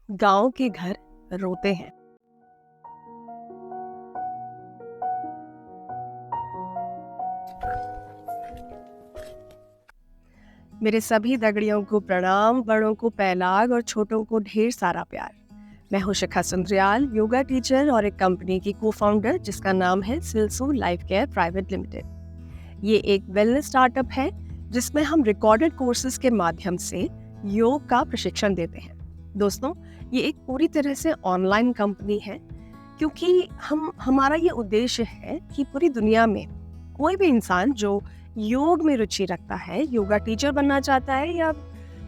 गांव के घर रोते हैं। मेरे सभी दगड़ियों को प्रणाम, बड़ों को पैलाग और छोटों को ढेर सारा प्यार। मैं हूं शिखा सुंद्रियाल, योगा टीचर और एक कंपनी की को-फाउंडर जिसका नाम है Silsu life care private limited. ये एक वेलनेस स्टार्टअप है जिसमें हम रिकॉर्डेड कोर्सेज के माध्यम से योग का प्रशिक्षण देते हैं। दोस्तों, ये एक पूरी तरह से ऑनलाइन कंपनी है क्योंकि हमारा ये उद्देश्य है कि पूरी दुनिया में कोई भी इंसान जो योग में रुचि रखता है, योगा टीचर बनना चाहता है या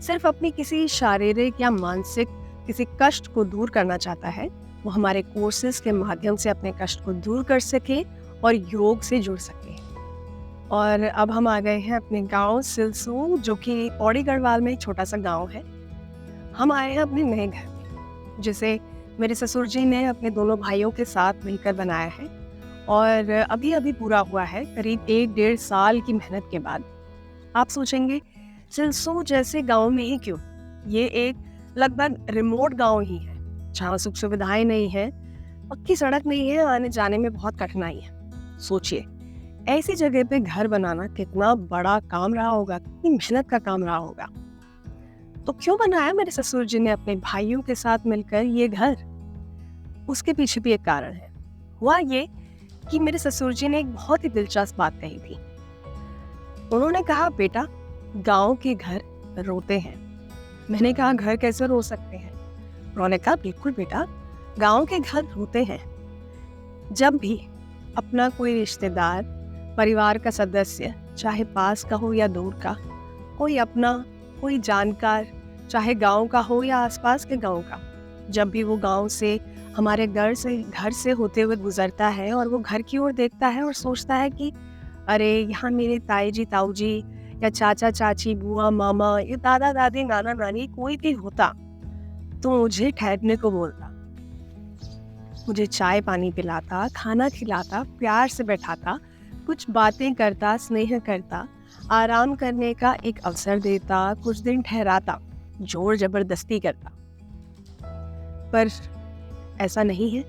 सिर्फ अपनी किसी शारीरिक या मानसिक किसी कष्ट को दूर करना चाहता है, वो हमारे कोर्सेज के माध्यम से अपने कष्ट को दूर कर सके और योग से जुड़ सके। और अब हम आ गए हैं अपने गांव सिलसू, जो कि पौड़ी गढ़वाल में एक छोटा सा गांव है। हम आए हैं अपने नए घर में, जिसे मेरे ससुर जी ने अपने दोनों भाइयों के साथ मिलकर बनाया है और अभी अभी पूरा हुआ है, करीब 1-1.5 साल की मेहनत के बाद। आप सोचेंगे सिलसू जैसे गांव में ही क्यों? ये एक लगभग रिमोट गांव ही है जहाँ सुख सुविधाएं नहीं है, पक्की सड़क नहीं है, आने जाने में बहुत कठिनाई है। सोचिए, ऐसी जगह पे घर बनाना कितना बड़ा काम रहा होगा, कितनी मेहनत का काम रहा होगा। तो क्यों बनाया मेरे ससुर जी ने अपने भाइयों के साथ मिलकर ये घर? उसके पीछे भी एक कारण है। हुआ ये कि मेरे ससुर जी ने एक बहुत ही दिलचस्प बात कही थी। उन्होंने कहा, बेटा, गांव के घर रोते हैं। मैंने कहा, घर कैसे रो सकते हैं? उन्होंने कहा, बिल्कुल बेटा, गांव के घर रोते हैं। जब भी अपना कोई रिश्तेदार, परिवार का सदस्य, चाहे पास का हो या दूर का, कोई अपना, कोई जानकार, चाहे गांव का हो या आसपास के गांव का, जब भी वो गांव से हमारे घर से होते हुए गुजरता है और वो घर की ओर देखता है और सोचता है कि अरे, यहाँ मेरे ताई जी, ताऊ जी या चाचा चाची, बुआ मामा या दादा दादी, नाना नानी कोई भी होता तो मुझे ठहरने को बोलता, मुझे चाय पानी पिलाता, खाना खिलाता, प्यार से बैठाता, कुछ बातें करता, स्नेह करता, आराम करने का एक अवसर देता, कुछ दिन ठहराता, जोर जबरदस्ती करता। पर ऐसा नहीं है,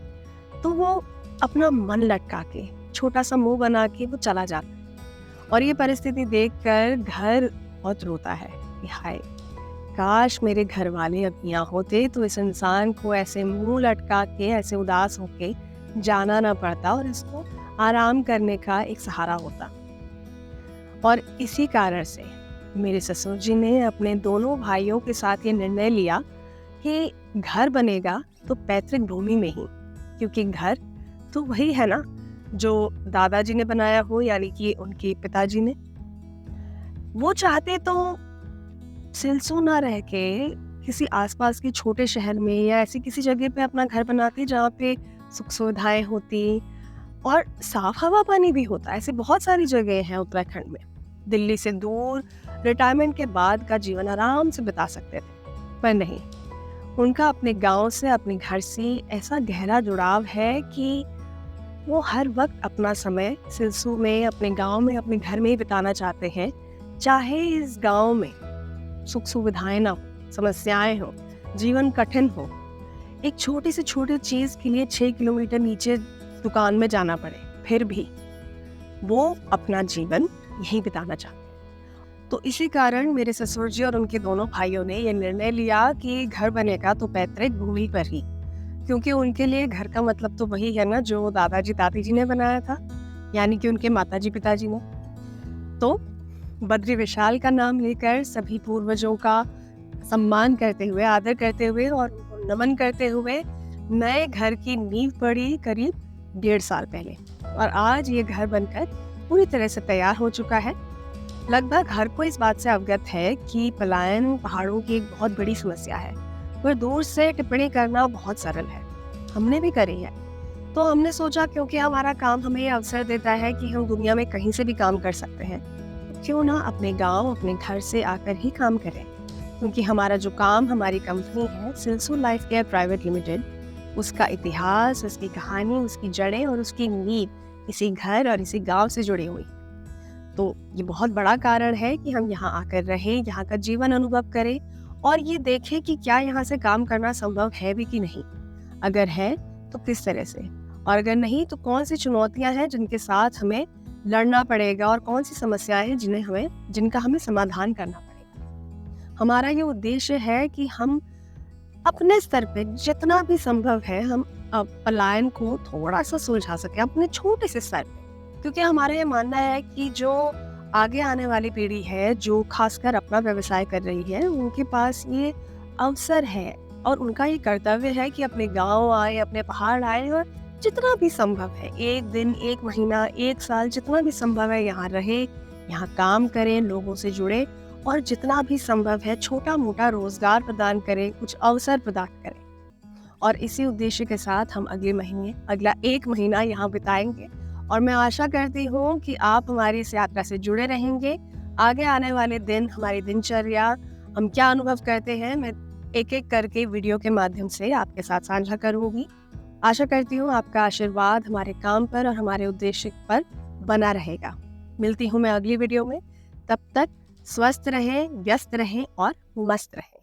तो वो अपना मन लटका के, छोटा सा मुंह बना के वो चला जाता है। और ये परिस्थिति देखकर घर बहुत रोता है कि हाय, काश मेरे घर वाले अब यहाँ होते तो इस इंसान को ऐसे मुंह लटका के, ऐसे उदास होके जाना ना पड़ता और इसको आराम करने का एक सहारा होता। और इसी कारण से मेरे ससुर जी ने अपने दोनों भाइयों के साथ ये निर्णय लिया कि घर बनेगा तो पैतृक भूमि में ही, क्योंकि घर तो वही है ना जो दादाजी ने बनाया हो, यानी कि उनके पिताजी ने। वो चाहते तो सिलसू ना रह के किसी आसपास के छोटे शहर में या ऐसी किसी जगह पे अपना घर बनाते जहाँ पे सुख सुविधाएं होती और साफ हवा पानी भी होता। ऐसे बहुत सारी जगह हैं उत्तराखंड में। दिल्ली से दूर रिटायरमेंट के बाद का जीवन आराम से बिता सकते थे, पर नहीं, उनका अपने गांव से, अपने घर से ऐसा गहरा जुड़ाव है कि वो हर वक्त अपना समय सिलसू में, अपने गांव में, अपने घर में ही बिताना चाहते हैं, चाहे इस गांव में सुख सुविधाएं ना हो, समस्याएं हो, जीवन कठिन हो। एक छोटी से छोटी चीज के लिए 6 किलोमीटर नीचे दुकान में जाना पड़े, फिर भी वो अपना जीवन यहीं बिताना चाहते हैं। तो इसी कारण मेरे ससुर जी और उनके दोनों भाइयों ने यह निर्णय लिया कि घर बनेगा तो पैतृक भूमि पर ही, क्योंकि उनके लिए घर का मतलब तो वही है ना जो दादाजी दादी जी ने बनाया था, यानी कि उनके माताजी पिताजी ने। तो बद्री विशाल का नाम लेकर सभी पूर्वजों का सम्मान करते हुए, आदर करते हुए और उनको नमन करते हुए नए घर की नींव पड़ी करीब 1.5 साल पहले, और आज ये घर बनकर पूरी तरह से तैयार हो चुका है। लगभग हर कोई इस बात से अवगत है कि पलायन पहाड़ों की एक बहुत बड़ी समस्या है, पर दूर से टिप्पणी करना बहुत सरल है। हमने भी करी है, तो हमने सोचा क्योंकि हमारा काम हमें ये अवसर देता है कि हम दुनिया में कहीं से भी काम कर सकते हैं, तो क्यों ना अपने गांव, अपने घर से आकर ही काम करें। क्योंकि हमारा जो काम, हमारी कंपनी है Silsu life care private limited, उसका इतिहास, उसकी कहानी, उसकी जड़ें और उसकी नींव इसी घर और इसी गांव से जुड़ी हुई। तो ये बहुत बड़ा कारण है कि हम यहाँ आकर रहें, यहाँ का जीवन अनुभव करें और ये देखें कि क्या यहाँ से काम करना संभव है भी कि नहीं। अगर है तो किस तरह से, और अगर नहीं तो कौन सी चुनौतियां हैं जिनके साथ हमें लड़ना पड़ेगा और कौन सी समस्याएं हैं जिनका हमें समाधान करना पड़ेगा। हमारा ये उद्देश्य है कि हम अपने स्तर पे जितना भी संभव है हम पलायन को थोड़ा सा सुलझा सके अपने छोटे से स्तर पे, क्योंकि हमारा ये मानना है कि जो आगे आने वाली पीढ़ी है, जो खासकर अपना व्यवसाय कर रही है, उनके पास ये अवसर है और उनका ये कर्तव्य है कि अपने गांव आए, अपने पहाड़ आए और जितना भी संभव है, एक दिन, एक महीना, एक साल, जितना भी संभव है यहाँ रहे, यहाँ काम करें, लोगों से जुड़े और जितना भी संभव है छोटा मोटा रोजगार प्रदान करें, कुछ अवसर प्रदान करें। और इसी उद्देश्य के साथ हम अगला एक महीना यहाँ बिताएंगे और मैं आशा करती हूँ कि आप हमारी इस यात्रा से जुड़े रहेंगे। आगे आने वाले दिन, हमारी दिनचर्या, हम क्या अनुभव करते हैं, मैं एक एक करके वीडियो के माध्यम से आपके साथ साझा करूँगी। आशा करती हूँ आपका आशीर्वाद हमारे काम पर और हमारे उद्देश्य पर बना रहेगा। मिलती हूँ मैं अगली वीडियो में। तब तक स्वस्थ रहें, व्यस्त रहें और मस्त रहें।